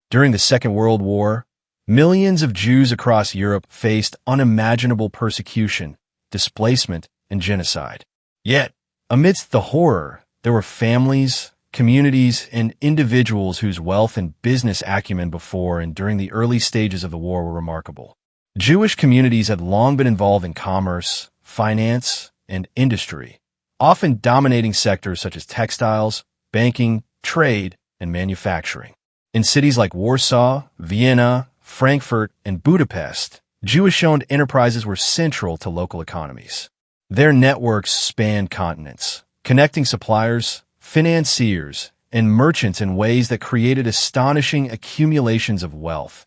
During the Second World War, millions of Jews across Europe faced unimaginable persecution, displacement, and genocide. Yet, amidst the horror, there were families, communities, and individuals whose wealth and business acumen before and during the early stages of the war were remarkable. Jewish communities had long been involved in commerce, finance, and industry, often dominating sectors such as textiles, banking, trade, and manufacturing. In cities like Warsaw, Vienna, Frankfurt, and Budapest, Jewish-owned enterprises were central to local economies. Their networks spanned continents, connecting suppliers, financiers, and merchants in ways that created astonishing accumulations of wealth,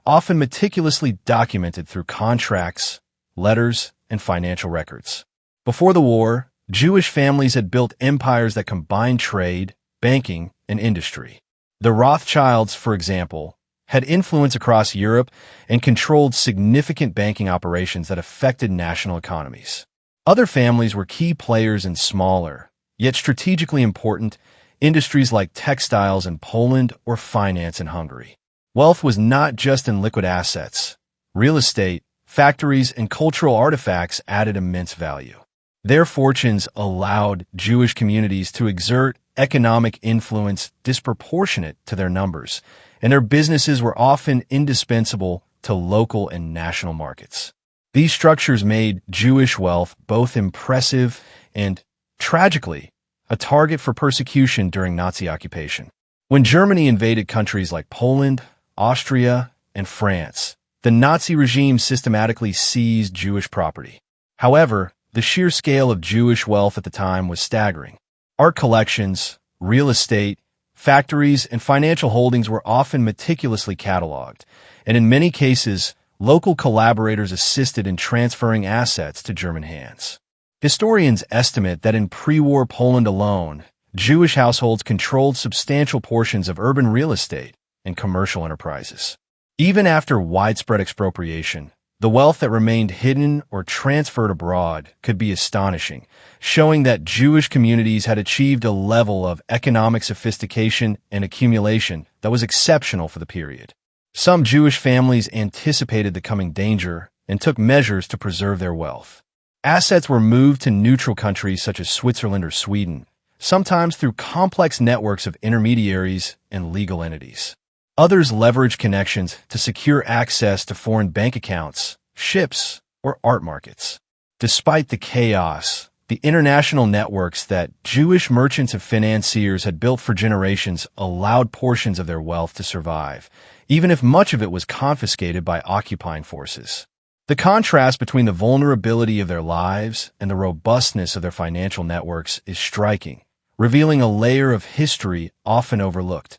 often meticulously documented through contracts, letters, and financial records. Before the war, Jewish families had built empires that combined trade, banking, and industry. The Rothschilds, for example, had influence across Europe and controlled significant banking operations that affected national economies. Other families were key players in smaller, yet strategically important, industries like textiles in Poland or finance in Hungary. Wealth was not just in liquid assets. Real estate, factories, and cultural artifacts added immense value. Their fortunes allowed Jewish communities to exert economic influence disproportionate to their numbers, and their businesses were often indispensable to local and national markets. These structures made Jewish wealth both impressive and, tragically, a target for persecution during Nazi occupation. When Germany invaded countries like Poland, Austria, and France, the Nazi regime systematically seized Jewish property. However, the sheer scale of Jewish wealth at the time was staggering. Art collections, real estate, factories, and financial holdings were often meticulously cataloged, and in many cases, local collaborators assisted in transferring assets to German hands. Historians estimate that in pre-war Poland alone, Jewish households controlled substantial portions of urban real estate and commercial enterprises. Even after widespread expropriation, the wealth that remained hidden or transferred abroad could be astonishing, showing that Jewish communities had achieved a level of economic sophistication and accumulation that was exceptional for the period. Some Jewish families anticipated the coming danger and took measures to preserve their wealth. Assets were moved to neutral countries such as Switzerland or Sweden, sometimes through complex networks of intermediaries and legal entities. Others leveraged connections to secure access to foreign bank accounts, ships, or art markets. Despite the chaos, the international networks that Jewish merchants and financiers had built for generations allowed portions of their wealth to survive, even if much of it was confiscated by occupying forces. The contrast between the vulnerability of their lives and the robustness of their financial networks is striking, revealing a layer of history often overlooked.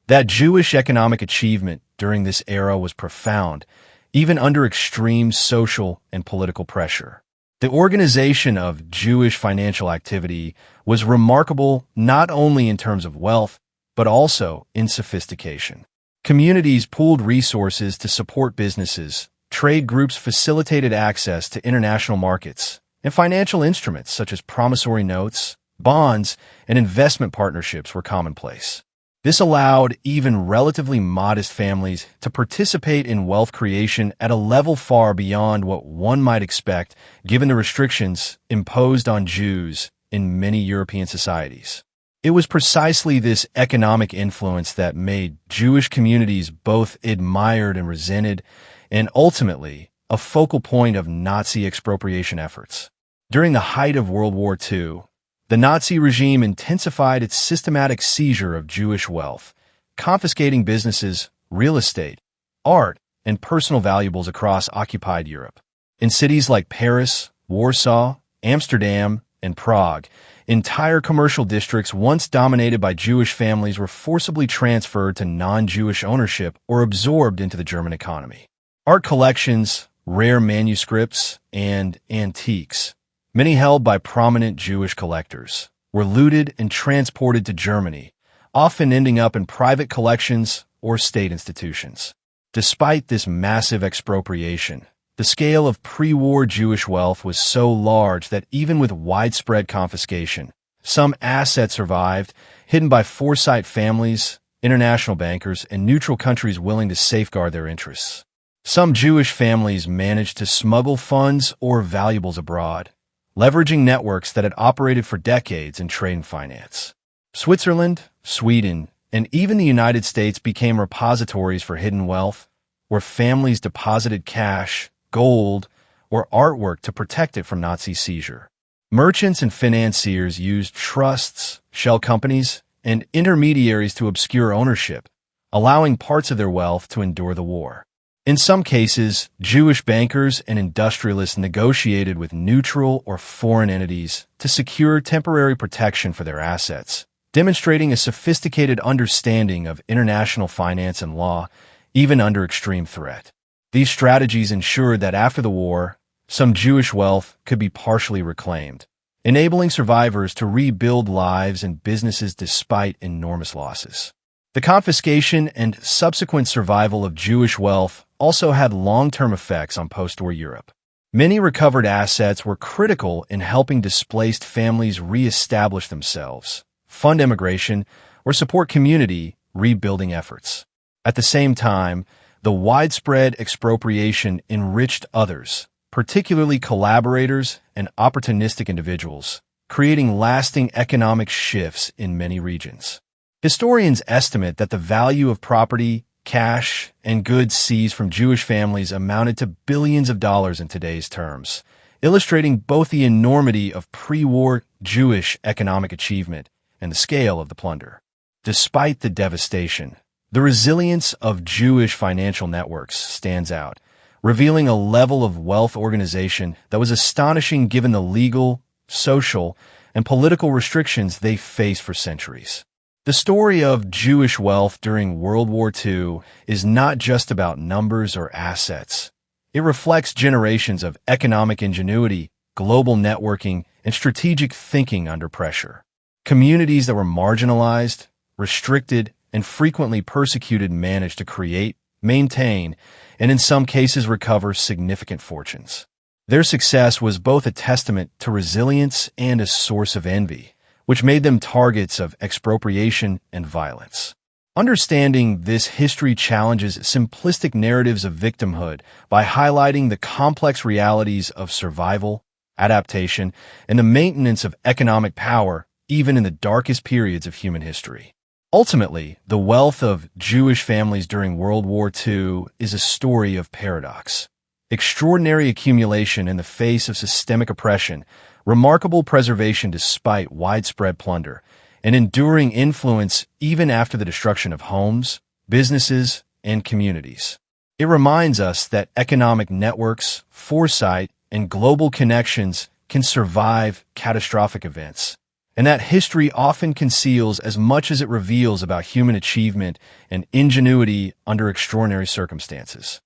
That Jewish economic achievement during this era was profound, even under extreme social and political pressure. The organization of Jewish financial activity was remarkable not only in terms of wealth, but also in sophistication. Communities pooled resources to support businesses, trade groups facilitated access to international markets, and financial instruments such as promissory notes, bonds, and investment partnerships were commonplace. This allowed even relatively modest families to participate in wealth creation at a level far beyond what one might expect given the restrictions imposed on Jews in many European societies. It was precisely this economic influence that made Jewish communities both admired and resented, and ultimately a focal point of Nazi expropriation efforts. During the height of World War II, the Nazi regime intensified its systematic seizure of Jewish wealth, confiscating businesses, real estate, art, and personal valuables across occupied Europe. In cities like Paris, Warsaw, Amsterdam, and Prague, entire commercial districts once dominated by Jewish families were forcibly transferred to non-Jewish ownership or absorbed into the German economy. Art collections, rare manuscripts, and antiques, many held by prominent Jewish collectors, were looted and transported to Germany, often ending up in private collections or state institutions. Despite this massive expropriation, the scale of pre-war Jewish wealth was so large that even with widespread confiscation, some assets survived, hidden by foresight families international bankers, and neutral countries willing to safeguard their interests. Some Jewish families managed to smuggle funds or valuables abroad, leveraging networks that had operated for decades in trade and finance. Switzerland, Sweden, and even the United States became repositories for hidden wealth, where families deposited cash, gold, or artwork to protect it from Nazi seizure. Merchants and financiers used trusts, shell companies, and intermediaries to obscure ownership, allowing parts of their wealth to endure the war. In some cases, Jewish bankers and industrialists negotiated with neutral or foreign entities to secure temporary protection for their assets, demonstrating a sophisticated understanding of international finance and law, even under extreme threat. These strategies ensured that after the war, some Jewish wealth could be partially reclaimed, enabling survivors to rebuild lives and businesses despite enormous losses. The confiscation and subsequent survival of Jewish wealth also had long-term effects on post-war Europe. Many recovered assets were critical in helping displaced families re-establish themselves, fund immigration, or support community rebuilding efforts. At the same time, the widespread expropriation enriched others, particularly collaborators and opportunistic individuals, creating lasting economic shifts in many regions. Historians estimate that the value of property, cash, and goods seized from Jewish families amounted to billions of dollars in today's terms, illustrating both the enormity of pre-war Jewish economic achievement and the scale of the plunder. Despite the devastation, the resilience of Jewish financial networks stands out, revealing a level of wealth organization that was astonishing given the legal, social, and political restrictions they faced for centuries. The story of Jewish wealth during World War II is not just about numbers or assets. It reflects generations of economic ingenuity, global networking, and strategic thinking under pressure. Communities that were marginalized, restricted, and frequently persecuted managed to create, maintain, and in some cases recover significant fortunes. Their success was both a testament to resilience and a source of envy, which made them targets of expropriation and violence. Understanding this history challenges simplistic narratives of victimhood by highlighting the complex realities of survival, adaptation, and the maintenance of economic power, even in the darkest periods of human history. Ultimately, the wealth of Jewish families during World War II is a story of paradox. Extraordinary accumulation in the face of systemic oppression, remarkable preservation despite widespread plunder, and enduring influence even after the destruction of homes, businesses, and communities. It reminds us that economic networks, foresight, and global connections can survive catastrophic events, and that history often conceals as much as it reveals about human achievement and ingenuity under extraordinary circumstances.